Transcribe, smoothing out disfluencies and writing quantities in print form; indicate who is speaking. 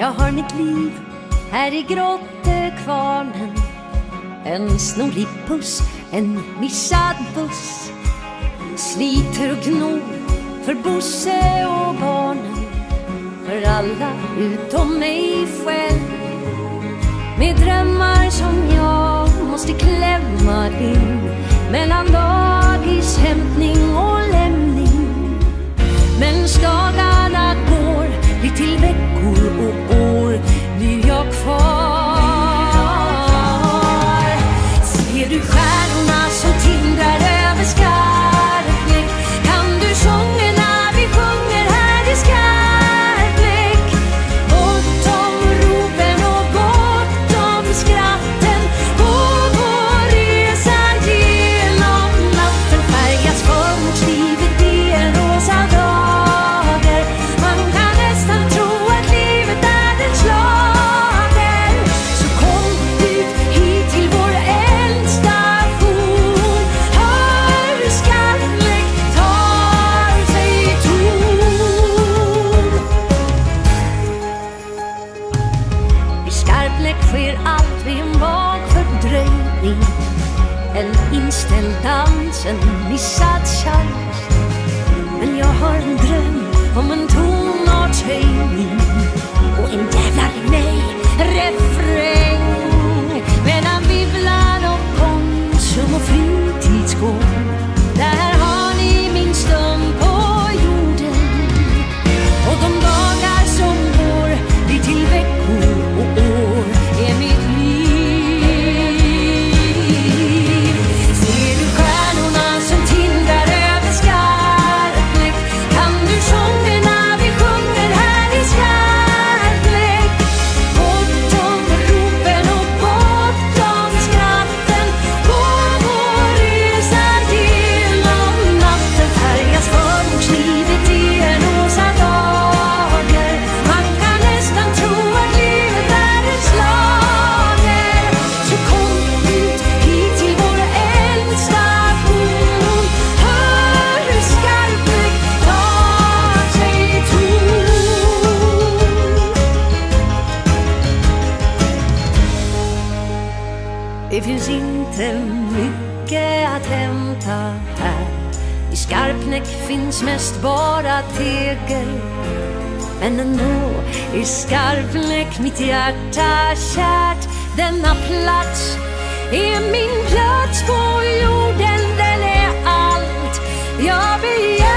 Speaker 1: Jag har mitt liv här i grottekvarnen. En snorig puss, en missad buss. Sliter och gnor för Bosse och barnen. För alla utom mig själv. Med drömmar som jag måste klämma in mellan dagis, hämtning och lämning. Men dagarna går, blir till veckor och år blir jag kvar. Ser du stjärnorna som tindrar över Skarpnäck? Kan du sångerna vi sjunger här i Skarpnäck? Bortom ropen och bortom skratten, på vår resa genom natten färgas förortslivet i en rosa dager. Man kan nästan tro att livet är en slager. Så kom ut hit till vår ändstation. Hör hur Skarpnäck tar sig ton. I Skarpnäck sker allt vid en vag fördröjning. En inställd dans, en missad chans. Men jag har en dröm om en tonartshöjning och en jävlar i mig refräng. Mellan Bibblan och Konsum och fritidsgård, där har ni min stund på jorden. Och de dagar som går blir till veckor och år är mitt liv. Ser du stjärnorna som tindrar över Skarpnäck? Kan du sångerna vi sjunger här i Skarpnäck? Bortom ropen och bortom skratten, på vår resa genom natten färgas förortslivet i en rosa dager. Man kan nästan tro att livet är en slager. Så kom ut hit till vår ändstation. Hör hur Skarpnäck tar sig ton. Det finns inte mycket att hämta här. I Skarpnäck finns mest bara tegel. Men ändå är Skarpnäck mitt hjärta kärt. Denna plats är min plats på jorden. Den är allt jag begär.